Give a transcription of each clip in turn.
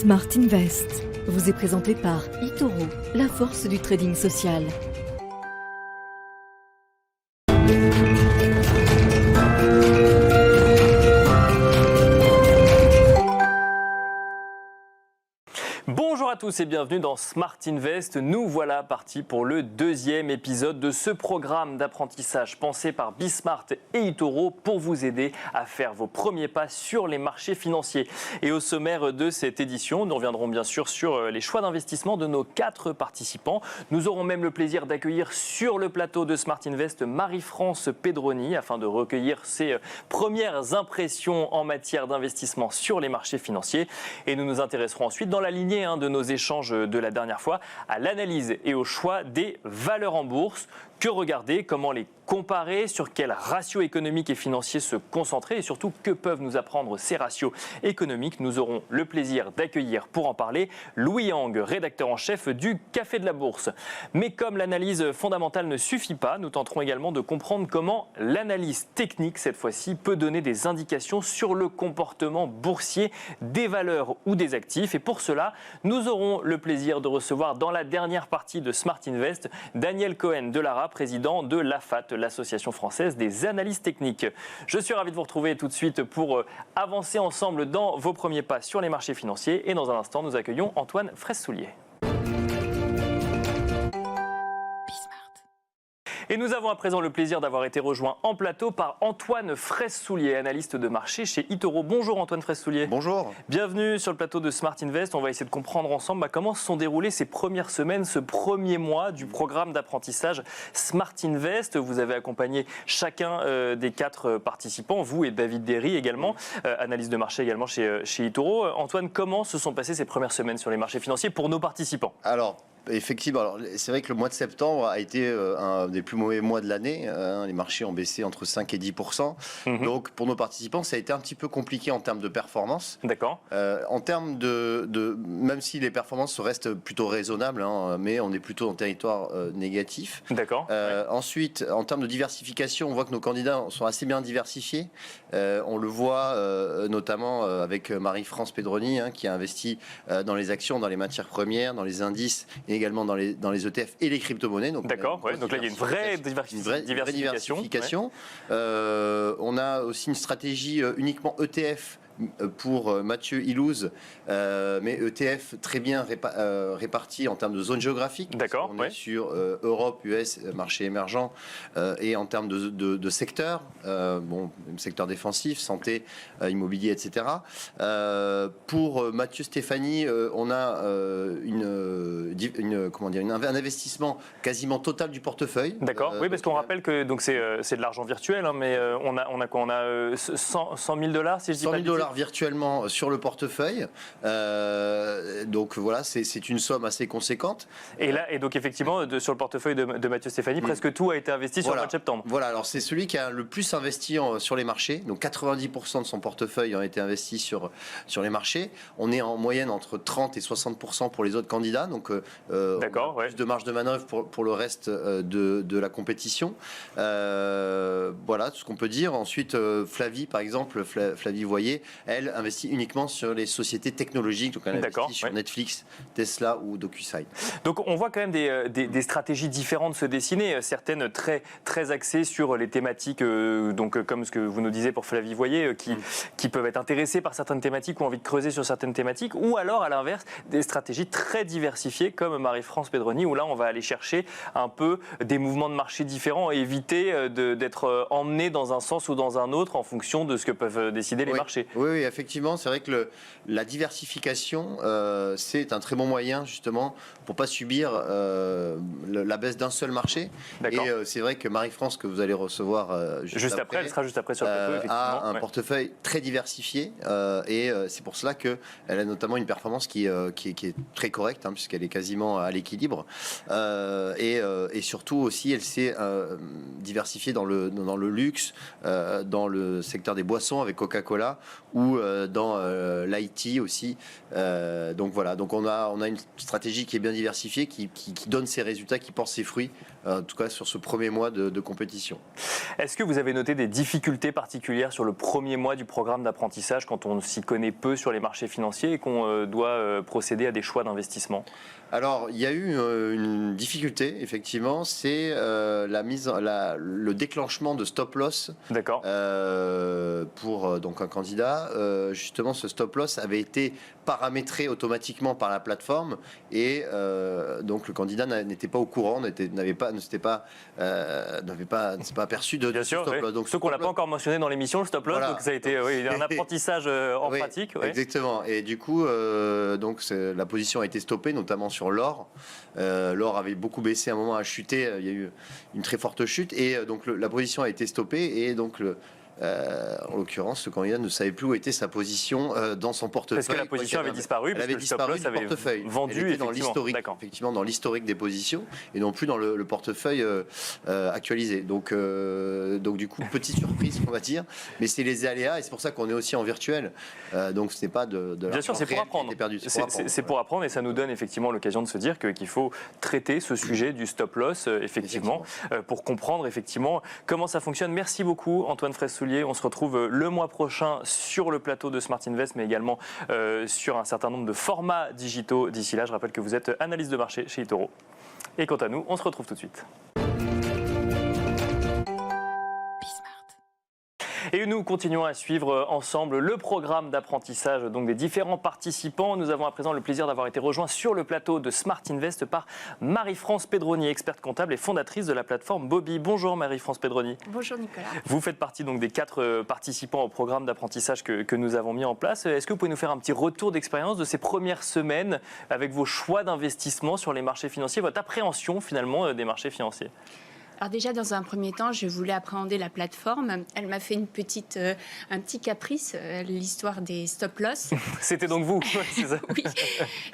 Smart Invest vous est présenté par eToro, la force du trading social. Bonjour à tous et bienvenue dans Smart Invest. Nous voilà partis pour le deuxième épisode de ce programme d'apprentissage pensé par Bismart et eToro pour vous aider à faire vos premiers pas sur les marchés financiers. Et au sommaire de cette édition, nous reviendrons bien sûr sur les choix d'investissement de nos 4 participants. Nous aurons même le plaisir d'accueillir sur le plateau de Smart Invest Marie-France Pedroni afin de recueillir ses premières impressions en matière d'investissement sur les marchés financiers. Et nous nous intéresserons ensuite dans la lignée de nos échanges de la dernière fois à l'analyse et au choix des valeurs en bourse. Que regarder, comment les comparer, sur quels ratios économiques et financiers se concentrer et surtout que peuvent nous apprendre ces ratios économiques. Nous aurons le plaisir d'accueillir pour en parler Louis Yang, rédacteur en chef du Café de la Bourse. Mais comme l'analyse fondamentale ne suffit pas, nous tenterons également de comprendre comment l'analyse technique, cette fois-ci, peut donner des indications sur le comportement boursier des valeurs ou des actifs. Et pour cela, nous aurons le plaisir de recevoir dans la dernière partie de Smart Invest Daniel Cohen Delara, président de l'AFAT, l'Association française des analystes techniques. Je suis ravi de vous retrouver tout de suite pour avancer ensemble dans vos premiers pas sur les marchés financiers. Et dans un instant, nous accueillons Antoine Fraisse-Soulier. Et nous avons à présent le plaisir d'avoir été rejoints en plateau par Antoine Fraisse-Soulier, analyste de marché chez eToro. Bonjour Antoine Fraisse-Soulier. Bonjour. Bienvenue sur le plateau de Smart Invest. On va essayer de comprendre ensemble comment se sont déroulées ces premières semaines, ce premier mois du programme d'apprentissage Smart Invest. Vous avez accompagné chacun des 4 participants, vous et David Derry également, analyste de marché également chez eToro. Antoine, comment se sont passées ces premières semaines sur les marchés financiers pour nos participants ? Alors, effectivement, c'est vrai que le mois de septembre a été un des plus mauvais mois de l'année. Les marchés ont baissé entre 5 et 10%. Donc, pour nos participants, ça a été un petit peu compliqué en termes de performance. D'accord. En termes même si les performances restent plutôt raisonnables, mais on est plutôt en territoire négatif. D'accord. Ensuite, en termes de diversification, on voit que nos candidats sont assez bien diversifiés. On le voit notamment avec Marie-France Pedroni, qui a investi dans les actions, dans les matières premières, dans les indices et également dans les ETF et les crypto-monnaies. D'accord, donc là il y a une vraie diversification. On a aussi une stratégie uniquement ETF pour Mathieu Ilouz, mais ETF très bien réparti en termes de zone géographique. D'accord. On est sur Europe, US, marché émergent, et en termes de secteur, secteur défensif, santé, immobilier, etc. Pour Mathieu Stéphanie, on a un investissement quasiment total du portefeuille. D'accord. Oui, parce qu'on rappelle que c'est de l'argent virtuel, mais on a quoi ? On a 100 000 $, si je dis pas de bêtises. Virtuellement sur le portefeuille. Donc voilà, c'est une somme assez conséquente. Et donc effectivement, sur le portefeuille de Mathieu Stéphanie, presque tout a été investi sur le mois de septembre. Voilà, alors c'est celui qui a le plus investi sur les marchés. Donc 90% de son portefeuille ont été investis sur les marchés. On est en moyenne entre 30 et 60% pour les autres candidats. Donc plus de marge de manœuvre pour le reste de la compétition. Voilà tout ce qu'on peut dire. Ensuite, Flavie, par exemple, Flavie Voyer, elle investit uniquement sur les sociétés technologiques, donc elle investit sur Netflix, Tesla ou DocuSign. Donc on voit quand même des stratégies différentes se dessiner, certaines très, très axées sur les thématiques, comme ce que vous nous disiez pour Flavie Voyer, qui peuvent être intéressées par certaines thématiques ou envie de creuser sur certaines thématiques, ou alors à l'inverse, des stratégies très diversifiées comme Marie-France Pedroni, où là on va aller chercher un peu des mouvements de marché différents et éviter d'être emmené dans un sens ou dans un autre en fonction de ce que peuvent décider les marchés. Oui, effectivement, c'est vrai que la diversification, c'est un très bon moyen justement pour ne pas subir la baisse d'un seul marché. Et c'est vrai que Marie-France, que vous allez recevoir juste après, elle sera juste après sur le plateau, effectivement. A un portefeuille très diversifié et c'est pour cela qu'elle a notamment une performance qui est très correcte, puisqu'elle est quasiment à l'équilibre. Et surtout aussi, elle s'est diversifiée dans le luxe, dans le secteur des boissons avec Coca-Cola, ou dans l'IT aussi. Donc voilà, donc on a une stratégie qui est bien diversifiée, qui donne ses résultats, qui porte ses fruits, en tout cas sur ce premier mois de compétition. Est-ce que vous avez noté des difficultés particulières sur le premier mois du programme d'apprentissage quand on s'y connaît peu sur les marchés financiers et qu'on doit procéder à des choix d'investissement ? Alors, il y a eu une difficulté, effectivement, c'est le déclenchement de stop-loss pour donc un candidat. Justement, ce stop-loss avait été paramétré automatiquement par la plateforme et donc le candidat n'était pas au courant, ne s'était pas aperçu de ce stop-loss. Oui. Donc, ceux qu'on n'a pas encore mentionné dans l'émission, le stop-loss, voilà. Donc ça a été un apprentissage en pratique. Oui. Exactement. Et du coup, donc la position a été stoppée, notamment sur l'or. L'or avait beaucoup baissé, à un moment a chuté, il y a eu une très forte chute et donc la position a été stoppée et donc en l'occurrence, ce candidat ne savait plus où était sa position dans son portefeuille. Parce que la position avait disparu, elle avait disparu du portefeuille. Vendu, elle était dans l'historique, effectivement, dans l'historique des positions et non plus dans le portefeuille actualisé. Donc du coup, petite surprise, on va dire, mais c'est les aléas et c'est pour ça qu'on est aussi en virtuel. Donc ce n'est pas de Bien sûr, c'est pour apprendre. C'est pour apprendre et ça nous donne effectivement l'occasion de se dire qu'il faut traiter ce sujet du stop loss effectivement pour comprendre effectivement comment ça fonctionne. Merci beaucoup Antoine Fraisse-Soulier. On se retrouve le mois prochain sur le plateau de Smart Invest, mais également sur un certain nombre de formats digitaux. D'ici là, je rappelle que vous êtes analyste de marché chez eToro. Et quant à nous, on se retrouve tout de suite. Et nous continuons à suivre ensemble le programme d'apprentissage donc des différents participants. Nous avons à présent le plaisir d'avoir été rejoints sur le plateau de Smart Invest par Marie-France Pedroni, experte comptable et fondatrice de la plateforme Bobby. Bonjour Marie-France Pedroni. Bonjour Nicolas. Vous faites partie donc des 4 participants au programme d'apprentissage que nous avons mis en place. Est-ce que vous pouvez nous faire un petit retour d'expérience de ces premières semaines avec vos choix d'investissement sur les marchés financiers, votre appréhension finalement des marchés financiers ? Alors déjà, dans un premier temps, je voulais appréhender la plateforme. Elle m'a fait un petit caprice, l'histoire des stop-loss. C'était donc vous, c'est ça ? Oui.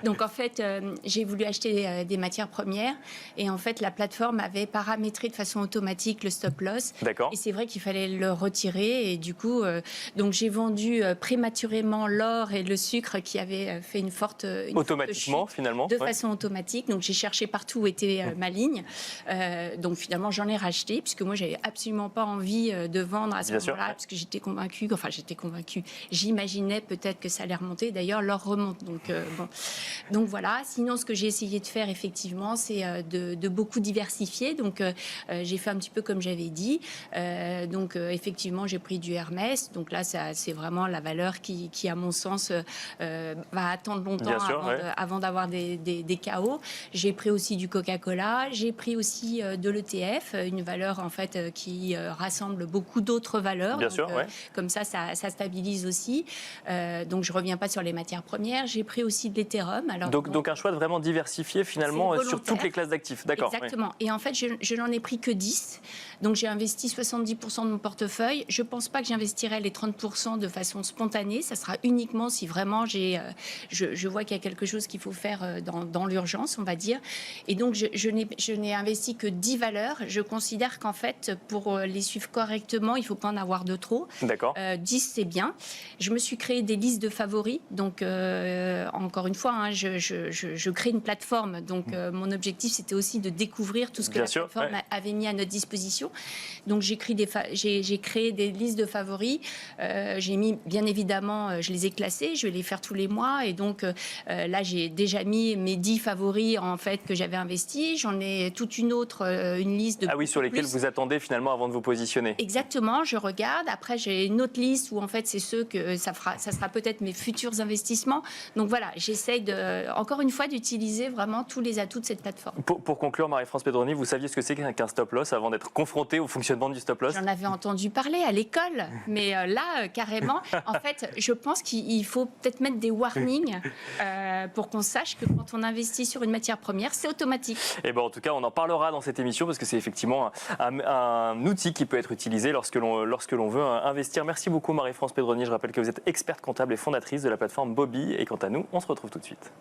Donc en fait, j'ai voulu acheter des matières premières et en fait, la plateforme avait paramétré de façon automatique le stop-loss. D'accord. Et c'est vrai qu'il fallait le retirer et du coup, donc j'ai vendu prématurément l'or et le sucre qui avaient fait une forte automatiquement chute, finalement de façon automatique. Donc j'ai cherché partout où était ma ligne. Donc finalement, j'en ai racheté, puisque moi, j'avais absolument pas envie de vendre à ce moment-là, parce que j'étais convaincue, j'imaginais peut-être que ça allait remonter. D'ailleurs, l'or remonte. Donc voilà. Sinon, ce que j'ai essayé de faire, effectivement, c'est de beaucoup diversifier. Donc, j'ai fait un petit peu comme j'avais dit. Effectivement, j'ai pris du Hermès. Donc là, c'est vraiment la valeur qui à mon sens, va attendre longtemps avant d'avoir des chaos. J'ai pris aussi du Coca-Cola. J'ai pris aussi de l'ETF. Une valeur en fait qui rassemble beaucoup d'autres valeurs. Bien sûr, comme ça stabilise aussi. Donc je reviens pas sur les matières premières. J'ai pris aussi de l'Ethereum. Donc un choix de vraiment diversifié finalement sur toutes les classes d'actifs. D'accord. Exactement. Oui. Et en fait, je n'en ai pris que 10. Donc j'ai investi 70% de mon portefeuille. Je pense pas que j'investirai les 30% de façon spontanée. Ça sera uniquement si vraiment je vois qu'il y a quelque chose qu'il faut faire dans l'urgence, on va dire. Et donc je n'ai investi que 10 valeurs. Je considère qu'en fait, pour les suivre correctement, il ne faut pas en avoir de trop. D'accord. 10, c'est bien. Je me suis créé des listes de favoris. Donc, encore une fois, je crée une plateforme. Donc, mon objectif, c'était aussi de découvrir tout ce que plateforme avait mis à notre disposition. Donc, j'ai créé des listes de favoris. J'ai mis, bien évidemment, je les ai classés. Je vais les faire tous les mois. Et donc, là, j'ai déjà mis mes 10 favoris, en fait, que j'avais investis. J'en ai toute une autre, une liste sur lesquels vous attendez finalement avant de vous positionner. Exactement, je regarde. Après, j'ai une autre liste où en fait, c'est ceux que ça sera peut-être mes futurs investissements. Donc voilà, j'essaye encore une fois d'utiliser vraiment tous les atouts de cette plateforme. Pour conclure, Marie-France Pedroni, vous saviez ce que c'est qu'un stop loss avant d'être confronté au fonctionnement du stop loss ? J'en avais entendu parler à l'école, mais là, carrément, en fait, je pense qu'il faut peut-être mettre des warnings pour qu'on sache que quand on investit sur une matière première, c'est automatique. Et en tout cas, on en parlera dans cette émission parce que c'est effectivement un outil qui peut être utilisé lorsque l'on veut investir. Merci beaucoup Marie-France Pedroni. Je rappelle que vous êtes experte comptable et fondatrice de la plateforme Bobby. Et quant à nous, on se retrouve tout de suite.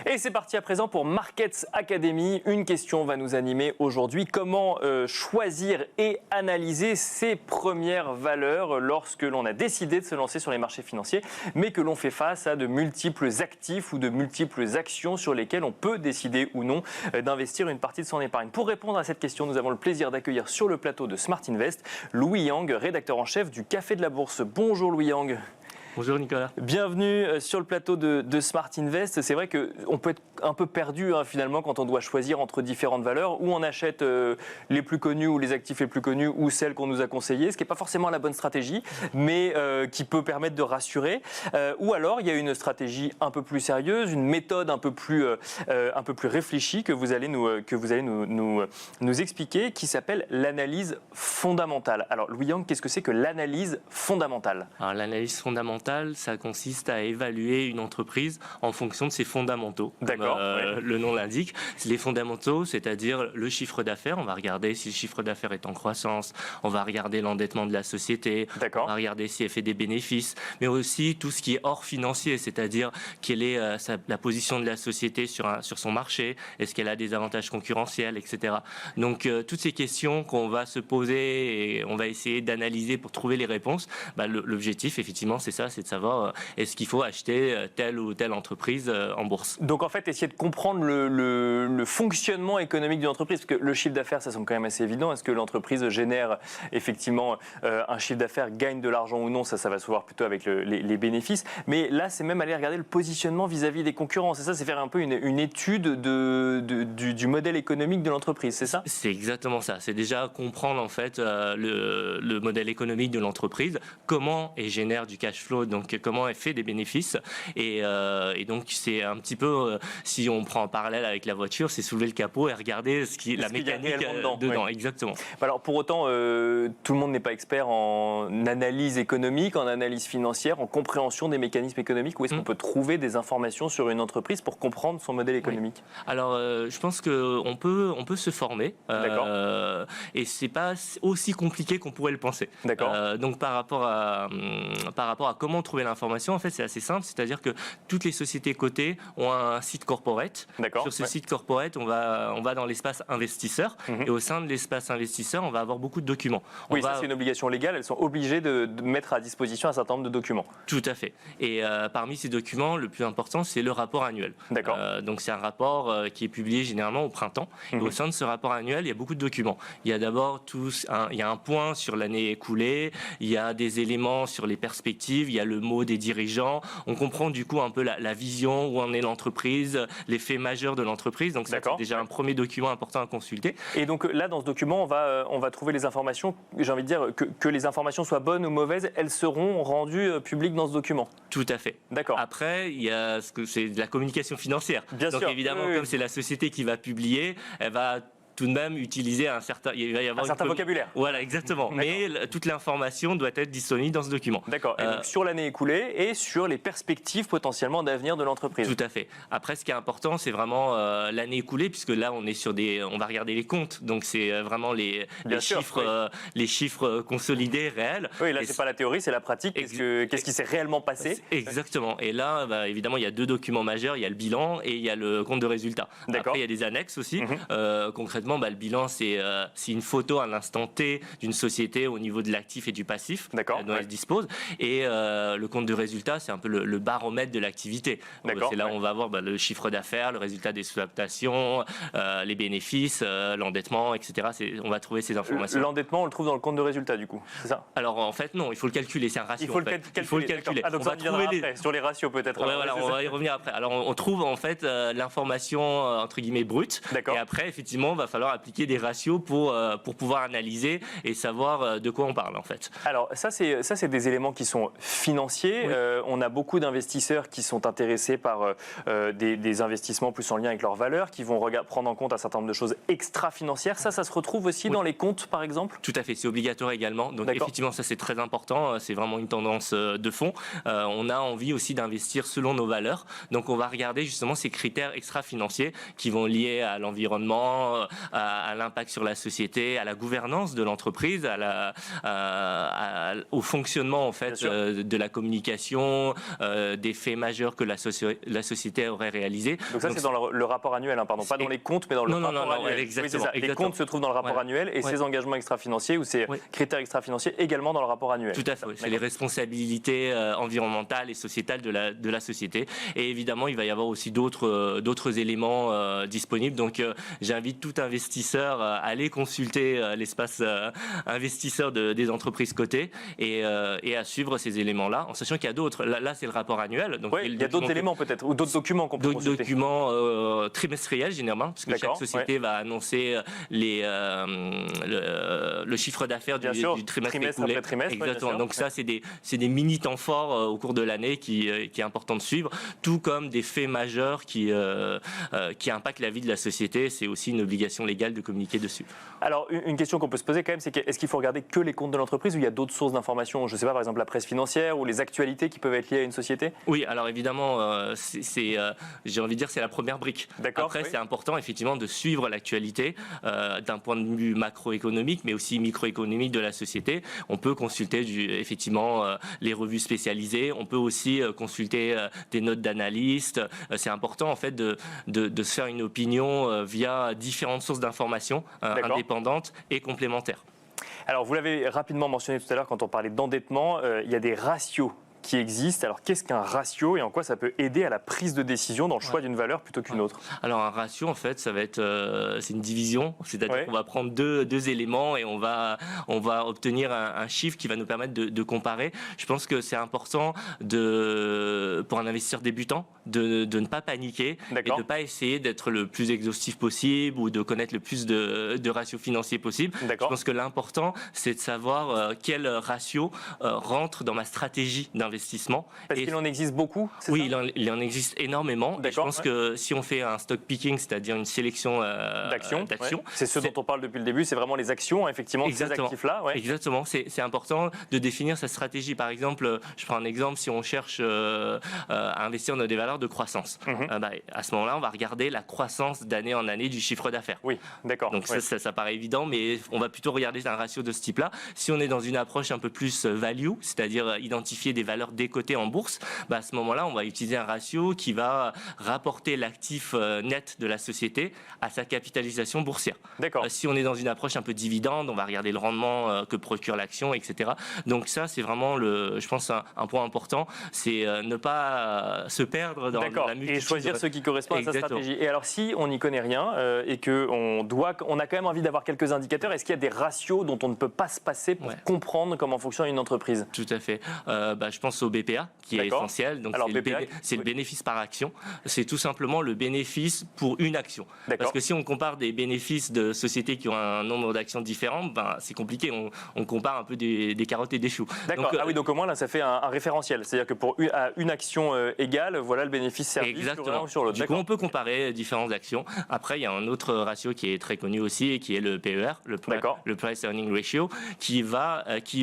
Et Et c'est parti à présent pour Markets Academy. Une question va nous animer aujourd'hui. Comment choisir et analyser ses premières valeurs lorsque l'on a décidé de se lancer sur les marchés financiers, mais que l'on fait face à de multiples actifs ou de multiples actions sur lesquelles on peut décider ou non d'investir une partie de son épargne. Pour répondre à cette question, nous avons le plaisir d'accueillir sur le plateau de Smart Invest Louis Yang, rédacteur en chef du Café de la Bourse. Bonjour Louis Yang. Bonjour Nicolas. Bienvenue sur le plateau de Smart Invest. C'est vrai qu'on peut être un peu perdu finalement quand on doit choisir entre différentes valeurs, où on achète les plus connus ou les actifs les plus connus ou celles qu'on nous a conseillées, ce qui n'est pas forcément la bonne stratégie, mais qui peut permettre de rassurer. Ou alors il y a une stratégie un peu plus sérieuse, une méthode un peu plus réfléchie que vous allez nous expliquer, qui s'appelle l'analyse fondamentale. Alors Louis Yang, qu'est-ce que c'est que l'analyse fondamentale ? Alors l'analyse fondamentale, ça consiste à évaluer une entreprise en fonction de ses fondamentaux. D'accord. Oui. Le nom l'indique. Les fondamentaux, c'est-à-dire le chiffre d'affaires. On va regarder si le chiffre d'affaires est en croissance. On va regarder l'endettement de la société. D'accord. On va regarder si elle fait des bénéfices. Mais aussi tout ce qui est hors financier, c'est-à-dire quelle est la position de la société sur son marché. Est-ce qu'elle a des avantages concurrentiels, etc. Donc toutes ces questions qu'on va se poser et on va essayer d'analyser pour trouver les réponses. L'objectif, effectivement, c'est ça. C'est de savoir est-ce qu'il faut acheter telle ou telle entreprise en bourse. Donc en fait, essayer de comprendre le fonctionnement économique d'une entreprise, parce que le chiffre d'affaires, ça semble quand même assez évident. Est-ce que l'entreprise génère effectivement un chiffre d'affaires, gagne de l'argent ou non? Ça va se voir plutôt avec les bénéfices. Mais là, c'est même aller regarder le positionnement vis-à-vis des concurrents. C'est ça, c'est faire un peu une étude du modèle économique de l'entreprise, c'est ça? C'est exactement ça. C'est déjà comprendre en fait le modèle économique de l'entreprise, comment elle génère du cash flow, donc comment elle fait des bénéfices, et donc c'est un petit peu, si on prend en parallèle avec la voiture, c'est soulever le capot et regarder la mécanique dedans. Oui. Exactement. Alors pour autant, tout le monde n'est pas expert en analyse économique, en analyse financière, en compréhension des mécanismes économiques. Où est-ce qu'on peut trouver des informations sur une entreprise pour comprendre son modèle économique? Oui. Alors je pense qu'on peut se former, et c'est pas aussi compliqué qu'on pourrait le penser. D'accord. Donc par rapport à comment trouver l'information, en fait, c'est assez simple. C'est-à-dire que toutes les sociétés cotées ont un site corporate. D'accord. Sur ce site corporate, on va dans l'espace investisseur. Et au sein de l'espace investisseur, on va avoir beaucoup de documents. Ça, c'est une obligation légale. Elles sont obligées de mettre à disposition un certain nombre de documents. Tout à fait. Et parmi ces documents, le plus important, c'est le rapport annuel. D'accord. Donc, c'est un rapport qui est publié généralement au printemps. Et au sein de ce rapport annuel, il y a beaucoup de documents. Il y a d'abord il y a un point sur l'année écoulée. Il y a des éléments sur les perspectives. Il y a le mot des dirigeants. On comprend du coup un peu la vision, où en est l'entreprise, les faits majeurs de l'entreprise. Donc ça, c'est déjà un premier document important à consulter. Et donc là, dans ce document, on va trouver les informations. J'ai envie de dire que les informations soient bonnes ou mauvaises, elles seront rendues publiques dans ce document. Tout à fait. D'accord. Après, il y a ce que c'est de la communication financière. Bien donc sûr. Évidemment, comme c'est la société qui va publier, elle va tout de même utiliser un certain vocabulaire. Voilà, exactement. Mais toute l'information doit être disponible dans ce document. D'accord. Et donc sur l'année écoulée et sur les perspectives potentiellement d'avenir de l'entreprise. Tout à fait. Après, ce qui est important, c'est vraiment l'année écoulée, puisque là, on est sur on va regarder les comptes. Donc c'est vraiment les chiffres consolidés réels. Oui, là, c'est pas la théorie, c'est la pratique. Qu'est-ce qui s'est réellement passé? Exactement. Et là, évidemment, il y a deux documents majeurs. Il y a le bilan et il y a le compte de résultat. Après, il y a des annexes aussi. Concrètement, le bilan, c'est une photo à l'instant T d'une société au niveau de l'actif et du passif dont elle dispose. Et le compte de résultat, c'est un peu le baromètre de l'activité. C'est là où on va avoir le chiffre d'affaires, le résultat des exploitations, les bénéfices, l'endettement, etc. On va trouver ces informations. L'endettement, on le trouve dans le compte de résultat, du coup, c'est ça? Alors, en fait, non, il faut le calculer. C'est un ratio. Il faut le calculer. Ah, donc on va trouver après, sur les ratios, peut-être. On va y revenir après. Alors, on trouve, en fait, l'information, entre guillemets, brute. Et après, effectivement, il va falloir appliquer des ratios pour pouvoir analyser et savoir de quoi on parle, en fait. Alors, ça, c'est des éléments qui sont financiers. On a beaucoup d'investisseurs qui sont intéressés par des investissements plus en lien avec leurs valeurs, qui vont prendre en compte un certain nombre de choses extra-financières. Ça se retrouve aussi dans les comptes, par exemple? Tout à fait, c'est obligatoire également. Donc, effectivement, ça, c'est très important. C'est vraiment une tendance de fond. On a envie aussi d'investir selon nos valeurs. Donc, on va regarder justement ces critères extra-financiers qui vont lier à l'environnement, à l'impact sur la société, à la gouvernance de l'entreprise, au fonctionnement en fait de la communication, des faits majeurs que la société aurait réalisés. Donc ça, c'est dans le rapport annuel, hein, pardon, pas dans les comptes, mais dans le rapport annuel. Exactement, oui, les comptes se trouvent dans le rapport annuel et ces engagements extra-financiers ou ces critères extra-financiers également dans le rapport annuel. Tout à fait, c'est les responsabilités environnementales et sociétales de la société. Et évidemment, il va y avoir aussi d'autres éléments disponibles. Donc, j'invite tout investisseur à aller consulter l'espace investisseur des entreprises cotées et à suivre ces éléments-là, en sachant qu'il y a d'autres. Là, c'est le rapport annuel. Donc, il y a d'autres éléments peut-être, ou d'autres documents qu'on peut consulter. D'autres documents trimestriels, généralement, parce que chaque société va annoncer le chiffre d'affaires du trimestre écoulé. Exactement. Donc ça, c'est des mini temps forts au cours de l'année qui est important de suivre, tout comme des faits majeurs qui impactent la vie de la société. C'est aussi une obligation légale de communiquer dessus. Alors, une question qu'on peut se poser quand même, c'est est-ce qu'il faut regarder que les comptes de l'entreprise ou il y a d'autres sources d'informations? Je ne sais pas, par exemple la presse financière ou les actualités qui peuvent être liées à une société? Oui, alors évidemment, j'ai envie de dire c'est la première brique. Après, c'est important effectivement de suivre l'actualité d'un point de vue macroéconomique, mais aussi microéconomique de la société. On peut consulter effectivement les revues spécialisées. On peut aussi consulter des notes d'analystes. C'est important en fait de se faire une opinion via différentes sources d'informations indépendantes et complémentaires. Alors, vous l'avez rapidement mentionné tout à l'heure quand on parlait d'endettement, il y a des ratios qui existent. Alors, qu'est-ce qu'un ratio et en quoi ça peut aider à la prise de décision dans le choix d'une valeur plutôt qu'une autre? Alors, un ratio, en fait, ça va être c'est une division, c'est-à-dire qu'on va prendre deux éléments et on va obtenir un chiffre qui va nous permettre de comparer. Je pense que c'est important pour un investisseur débutant de ne pas paniquer et de ne pas essayer d'être le plus exhaustif possible ou de connaître le plus de ratios financiers possible. Je pense que l'important, c'est de savoir quel ratio rentre dans ma stratégie d'investissement. Parce qu'il en existe beaucoup, c'est Oui, ça il en existe énormément. Et je pense que si on fait un stock picking, c'est-à-dire une sélection d'actions, c'est ce dont on parle depuis le début, c'est vraiment les actions, effectivement, ces actifs-là. Exactement, c'est important de définir sa stratégie. Par exemple, je prends un exemple, si on cherche à investir dans des valeurs de croissance, à ce moment-là, on va regarder la croissance d'année en année du chiffre d'affaires. Oui, d'accord. Donc ça paraît évident, mais on va plutôt regarder un ratio de ce type-là. Si on est dans une approche un peu plus value, c'est-à-dire identifier des valeurs décotées en bourse, à ce moment-là, on va utiliser un ratio qui va rapporter l'actif net de la société à sa capitalisation boursière. D'accord. Si on est dans une approche un peu dividende, on va regarder le rendement que procure l'action, etc. Donc ça, c'est vraiment, je pense, un point important, c'est ne pas se perdre dans la multitude. Et choisir ce qui correspond à sa stratégie. Et alors, si on n'y connaît rien et qu'on a quand même envie d'avoir quelques indicateurs, est-ce qu'il y a des ratios dont on ne peut pas se passer pour comprendre comment fonctionne une entreprise? Tout à fait. Je pense au BPA qui est essentiel. Donc c'est le bénéfice par action. C'est tout simplement le bénéfice pour une action. Parce que si on compare des bénéfices de sociétés qui ont un nombre d'actions différentes, c'est compliqué. On compare un peu des carottes et des choux. D'accord. Donc au moins là ça fait un référentiel. C'est-à-dire que pour une action égale, voilà le bénéfice service sur l'un ou sur l'autre. Du coup on peut comparer différentes actions. Après il y a un autre ratio qui est très connu aussi et qui est le PER, le Price Earning Ratio, qui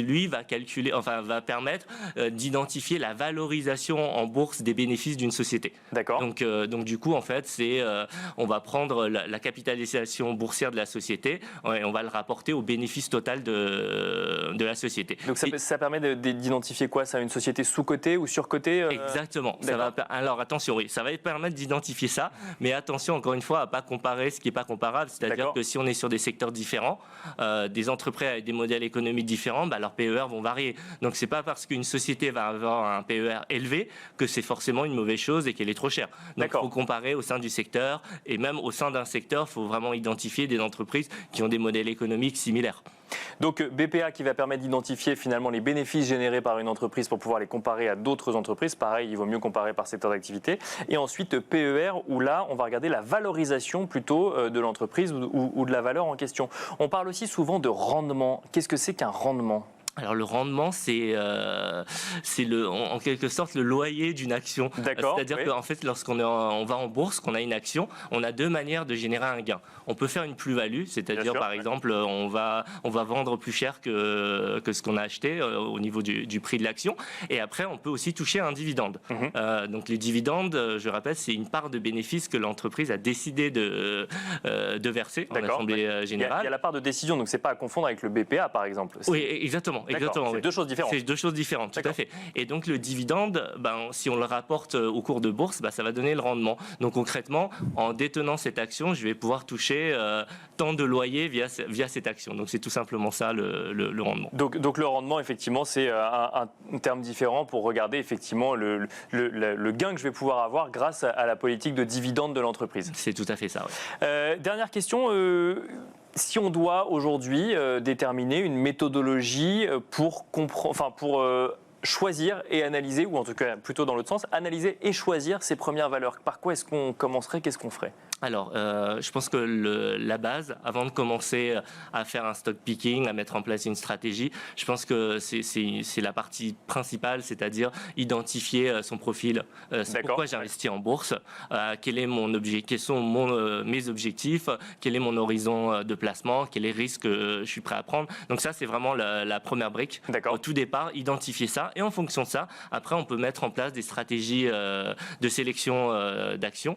lui va calculer, va permettre d'identifier la valorisation en bourse des bénéfices d'une société. D'accord. Donc du coup en fait on va prendre la capitalisation boursière de la société et on va le rapporter au bénéfice total de la société. Donc ça permet d'identifier quoi, ça, une société sous-cotée ou sur-cotée Exactement. Alors attention, oui, ça va permettre d'identifier ça, mais attention encore une fois à pas comparer ce qui n'est pas comparable. C'est-à-dire que si on est sur des secteurs différents, des entreprises avec des modèles économiques différents, leurs PER vont varier. Donc c'est pas parce qu'une société va avoir un PER élevé que c'est forcément une mauvaise chose et qu'elle est trop chère. Donc il faut comparer au sein du secteur et même au sein d'un secteur, il faut vraiment identifier des entreprises qui ont des modèles économiques similaires. Donc BPA qui va permettre d'identifier finalement les bénéfices générés par une entreprise pour pouvoir les comparer à d'autres entreprises. Pareil, il vaut mieux comparer par secteur d'activité. Et ensuite PER où là, on va regarder la valorisation plutôt de l'entreprise ou de la valeur en question. On parle aussi souvent de rendement. Qu'est-ce que c'est qu'un rendement ? Alors le rendement, c'est en quelque sorte le loyer d'une action. C'est-à-dire qu'en fait, lorsqu'on va en bourse, qu'on a une action, on a deux manières de générer un gain. On peut faire une plus-value, c'est-à-dire par exemple, on va vendre plus cher que ce qu'on a acheté au niveau du prix de l'action. Et après, on peut aussi toucher un dividende. Donc les dividendes, je rappelle, c'est une part de bénéfice que l'entreprise a décidé de verser en assemblée générale. Il y a la part de décision, donc c'est pas à confondre avec le BPA par exemple. Oui, exactement. C'est deux choses différentes. C'est deux choses différentes, tout à fait. Et donc le dividende, si on le rapporte au cours de bourse, ça va donner le rendement. Donc concrètement, en détenant cette action, je vais pouvoir toucher tant de loyers via cette action. Donc c'est tout simplement ça le rendement. Donc le rendement, effectivement, c'est un terme différent pour regarder effectivement le gain que je vais pouvoir avoir grâce à la politique de dividende de l'entreprise. C'est tout à fait ça. Ouais. Dernière question. Si on doit aujourd'hui déterminer une méthodologie pour choisir et analyser, ou en tout cas plutôt dans l'autre sens, analyser et choisir ces premières valeurs, par quoi est-ce qu'on commencerait, qu'est-ce qu'on ferait ? Alors, je pense que la base, avant de commencer à faire un stock picking, à mettre en place une stratégie, je pense que c'est la partie principale, c'est-à-dire identifier son profil. C'est pourquoi j'investis en bourse, quels sont mes objectifs, quel est mon horizon de placement, quels sont les risques que je suis prêt à prendre. Donc ça, c'est vraiment la première brique. Au tout départ, identifier ça. Et en fonction de ça, après, on peut mettre en place des stratégies de sélection d'actions.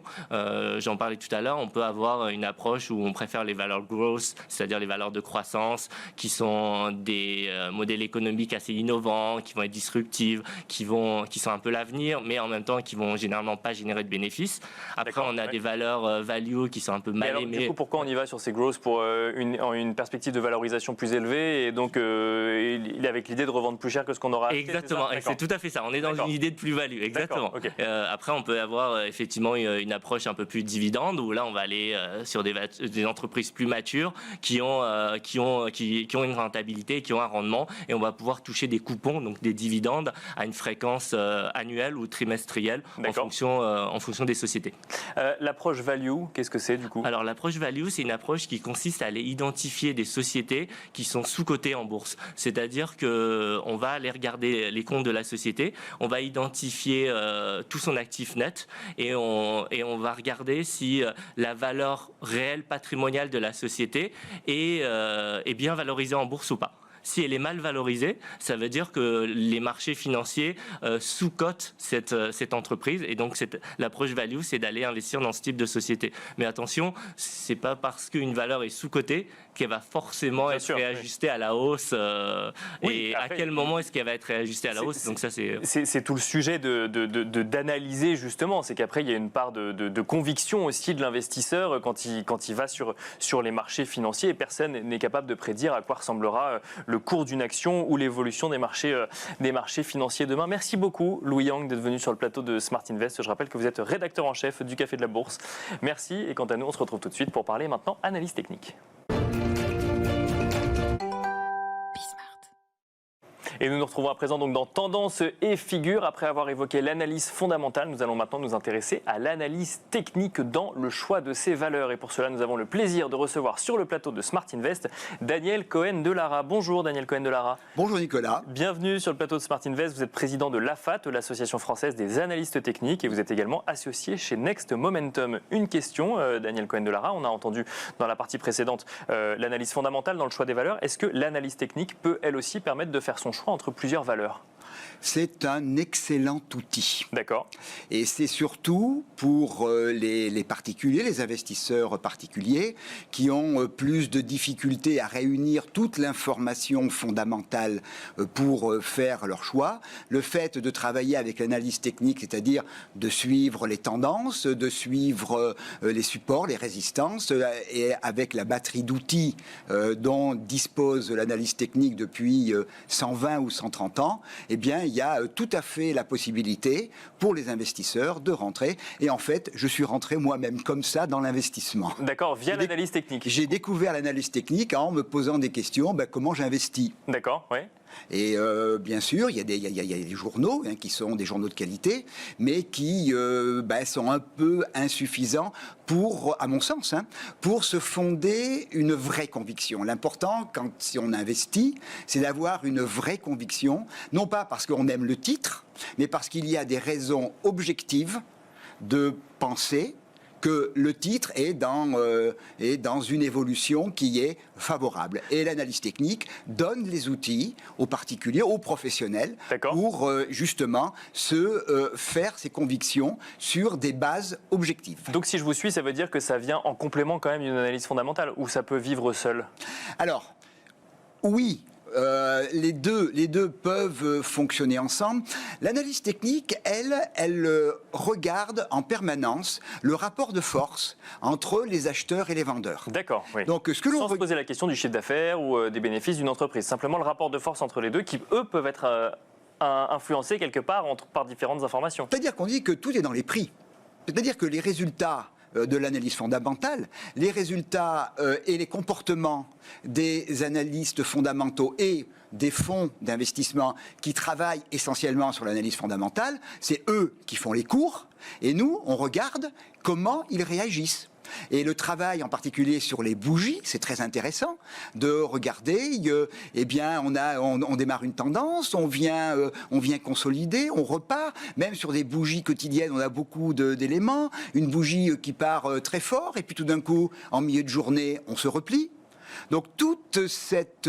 J'en parlais tout à l'heure, on peut avoir une approche où on préfère les valeurs growth, c'est-à-dire les valeurs de croissance, qui sont des modèles économiques assez innovants, qui vont être disruptifs, qui sont un peu l'avenir, mais en même temps qui vont généralement pas générer de bénéfices. Après, on a des valeurs value qui sont un peu mal aimées. Du coup, pourquoi on y va sur ces growth pour une perspective de valorisation plus élevée et donc avec l'idée de revendre plus cher que ce qu'on aura acheté? Exactement, c'est tout à fait ça. On est dans une idée de plus-value, exactement. Après, on peut avoir effectivement une approche un peu plus dividende, où là, on va aller sur des entreprises plus matures qui ont une rentabilité, qui ont un rendement, et on va pouvoir toucher des coupons, donc des dividendes, à une fréquence annuelle ou trimestrielle en fonction des sociétés. L'approche value, qu'est-ce que c'est du coup? Alors l'approche value, c'est une approche qui consiste à aller identifier des sociétés qui sont sous-cotées en bourse. C'est-à-dire qu'on va aller regarder les comptes de la société, on va identifier tout son actif net et on va regarder si la valeur réelle patrimoniale de la société est bien valorisée en bourse ou pas. Si elle est mal valorisée, ça veut dire que les marchés financiers sous-cotent cette entreprise. Et donc, l'approche value, c'est d'aller investir dans ce type de société. Mais attention, c'est pas parce qu'une valeur est sous-cotée qu'elle va forcément être réajustée à la hausse. Et à quel moment est-ce qu'elle va être réajustée à la hausse? Donc ça, c'est tout le sujet d'analyser justement. C'est qu'après, il y a une part de conviction aussi de l'investisseur quand il va sur les marchés financiers. Et personne n'est capable de prédire à quoi ressemblera le cours d'une action ou l'évolution des marchés financiers demain. Merci beaucoup, Louis Yang, d'être venu sur le plateau de Smart Invest. Je rappelle que vous êtes rédacteur en chef du Café de la Bourse. Merci. Et quant à nous, on se retrouve tout de suite pour parler maintenant analyse technique. Et nous nous retrouvons à présent donc dans Tendance et Figure. Après avoir évoqué l'analyse fondamentale, nous allons maintenant nous intéresser à l'analyse technique dans le choix de ces valeurs. Et pour cela, nous avons le plaisir de recevoir sur le plateau de Smart Invest Daniel Cohen de Lara. Bonjour Daniel Cohen de Lara. Bonjour Nicolas. Bienvenue sur le plateau de Smart Invest. Vous êtes président de l'AFAT, l'Association française des analystes techniques, et vous êtes également associé chez Next Momentum. Une question, Daniel Cohen de Lara. On a entendu dans la partie précédente l'analyse fondamentale dans le choix des valeurs. Est-ce que l'analyse technique peut elle aussi permettre de faire son choix entre plusieurs valeurs? C'est un excellent outil. D'accord. Et c'est surtout pour les particuliers, les investisseurs particuliers, qui ont plus de difficultés à réunir toute l'information fondamentale pour faire leur choix. Le fait de travailler avec l'analyse technique, c'est-à-dire de suivre les tendances, de suivre les supports, les résistances, et avec la batterie d'outils dont dispose l'analyse technique depuis 120 ou 130 ans, eh bien, il y a tout à fait la possibilité pour les investisseurs de rentrer. Et en fait, je suis rentré moi-même comme ça dans l'investissement. D'accord, via l'analyse technique. J'ai découvert l'analyse technique en me posant des questions, comment j'investis. D'accord, oui. Et bien sûr, il y a des journaux qui sont des journaux de qualité, mais qui sont un peu insuffisants pour, à mon sens, pour se fonder une vraie conviction. L'important, si on investit, c'est d'avoir une vraie conviction, non pas parce qu'on aime le titre, mais parce qu'il y a des raisons objectives de penser que le titre est dans une évolution qui est favorable. Et l'analyse technique donne les outils aux particuliers, aux professionnels, pour justement se faire ses convictions sur des bases objectives. Donc si je vous suis, ça veut dire que ça vient en complément quand même d'une analyse fondamentale, ou ça peut vivre seul? Alors, oui. Les deux peuvent fonctionner ensemble. L'analyse technique, elle regarde en permanence le rapport de force entre les acheteurs et les vendeurs. D'accord, oui. Donc, sans se poser la question du chiffre d'affaires ou des bénéfices d'une entreprise, simplement le rapport de force entre les deux qui, eux, peuvent être influencés quelque part par différentes informations. C'est-à-dire qu'on dit que tout est dans les prix. C'est-à-dire que les résultats de l'analyse fondamentale, les résultats et les comportements des analystes fondamentaux et des fonds d'investissement qui travaillent essentiellement sur l'analyse fondamentale, c'est eux qui font les cours, et nous, on regarde comment ils réagissent. Et le travail en particulier sur les bougies, c'est très intéressant de regarder, on démarre une tendance, on vient consolider, on repart, même sur des bougies quotidiennes, on a beaucoup d'éléments, une bougie qui part très fort, et puis tout d'un coup, en milieu de journée, on se replie. Donc toute cette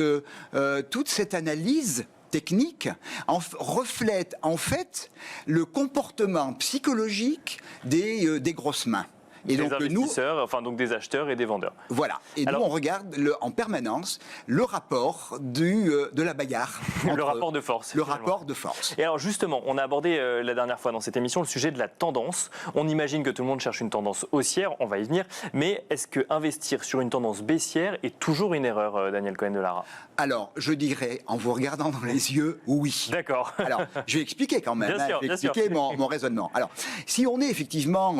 analyse technique reflète en fait le comportement psychologique des grosses mains. Et des investisseurs, donc des acheteurs et des vendeurs. Voilà. Et nous, on regarde en permanence le rapport de la bagarre. Le rapport de force. Le rapport de force. Et alors justement, on a abordé la dernière fois dans cette émission le sujet de la tendance. On imagine que tout le monde cherche une tendance haussière, on va y venir. Mais est-ce que investir sur une tendance baissière est toujours une erreur, Daniel Cohen de Lara? Alors, je dirais, en vous regardant dans les yeux, oui. D'accord. Alors, je vais expliquer quand même. Bien sûr, je vais expliquer mon raisonnement. Alors, si on est effectivement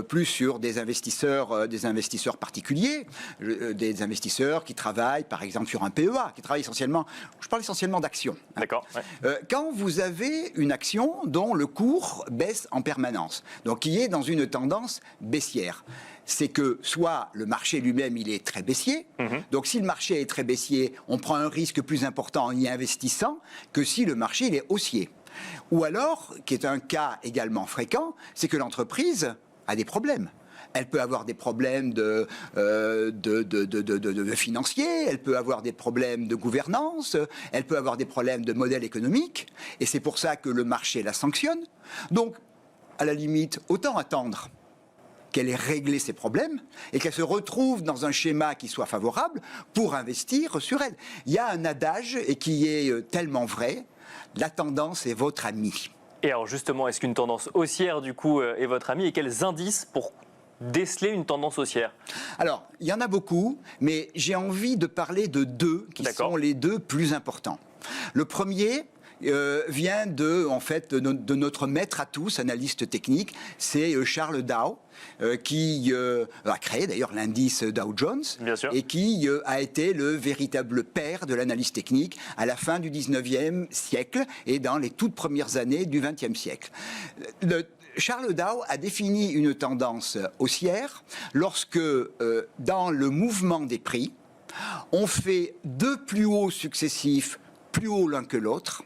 plus sur des investisseurs particuliers, des investisseurs qui travaillent, par exemple, sur un PEA, qui travaillent essentiellement, je parle essentiellement d'actions. D'accord. Ouais. Quand vous avez une action dont le cours baisse en permanence, donc qui est dans une tendance baissière, c'est que soit le marché lui-même il est très baissier, donc si le marché est très baissier, on prend un risque plus important en y investissant que si le marché il est haussier. Ou alors, qui est un cas également fréquent, c'est que l'entreprise a des problèmes. Elle peut avoir des problèmes de financiers, elle peut avoir des problèmes de gouvernance, elle peut avoir des problèmes de modèle économique, et c'est pour ça que le marché la sanctionne. Donc, à la limite, autant attendre qu'elle ait réglé ses problèmes et qu'elle se retrouve dans un schéma qui soit favorable pour investir sur elle. Il y a un adage et qui est tellement vrai, la tendance est votre ami. Et alors justement, est-ce qu'une tendance haussière du coup est votre ami, et quels indices pour déceler une tendance haussière? Alors, il y en a beaucoup, mais j'ai envie de parler de deux qui sont les deux plus importants. Le premier vient de notre maître à tous, analyste technique, c'est Charles Dow, qui a créé d'ailleurs l'indice Dow Jones, et qui a été le véritable père de l'analyse technique à la fin du 19e siècle et dans les toutes premières années du 20e siècle. Charles Dow a défini une tendance haussière lorsque, dans le mouvement des prix, on fait deux plus hauts successifs, plus hauts l'un que l'autre,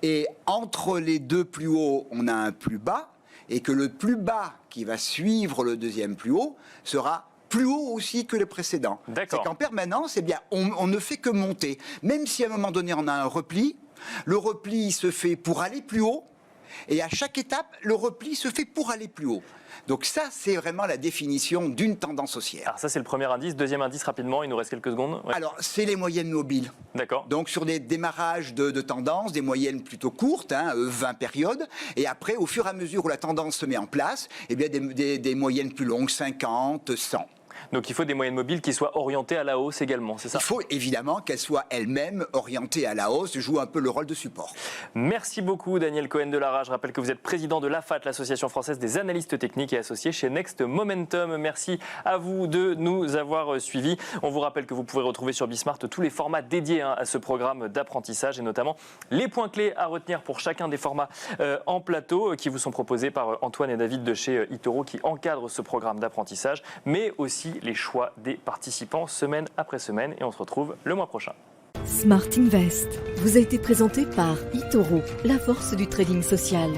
et entre les deux plus hauts, on a un plus bas, et que le plus bas qui va suivre le deuxième plus haut sera plus haut aussi que le précédent. C'est qu'en permanence, on ne fait que monter. Même si à un moment donné, on a un repli, le repli se fait pour aller plus haut, et à chaque étape, le repli se fait pour aller plus haut. Donc ça, c'est vraiment la définition d'une tendance haussière. Alors ça, c'est le premier indice. Deuxième indice, rapidement, il nous reste quelques secondes. Ouais. Alors, c'est les moyennes mobiles. D'accord. Donc sur des démarrages de tendance, des moyennes plutôt courtes, 20 périodes, et après, au fur et à mesure où la tendance se met en place, des moyennes plus longues, 50, 100. Donc il faut des moyennes mobiles qui soient orientées à la hausse également, c'est ça? Il faut évidemment qu'elles soient elles-mêmes orientées à la hausse, jouent un peu le rôle de support. Merci beaucoup Daniel Cohen-Delara. Je rappelle que vous êtes président de l'AFAT, l'Association française des analystes techniques et associé chez Next Momentum. Merci à vous de nous avoir suivis. On vous rappelle que vous pouvez retrouver sur Bismart tous les formats dédiés à ce programme d'apprentissage et notamment les points clés à retenir pour chacun des formats en plateau qui vous sont proposés par Antoine et David de chez eToro qui encadrent ce programme d'apprentissage, mais aussi les choix des participants semaine après semaine. Et on se retrouve le mois prochain. Smart Invest vous a été présenté par eToro, la force du trading social.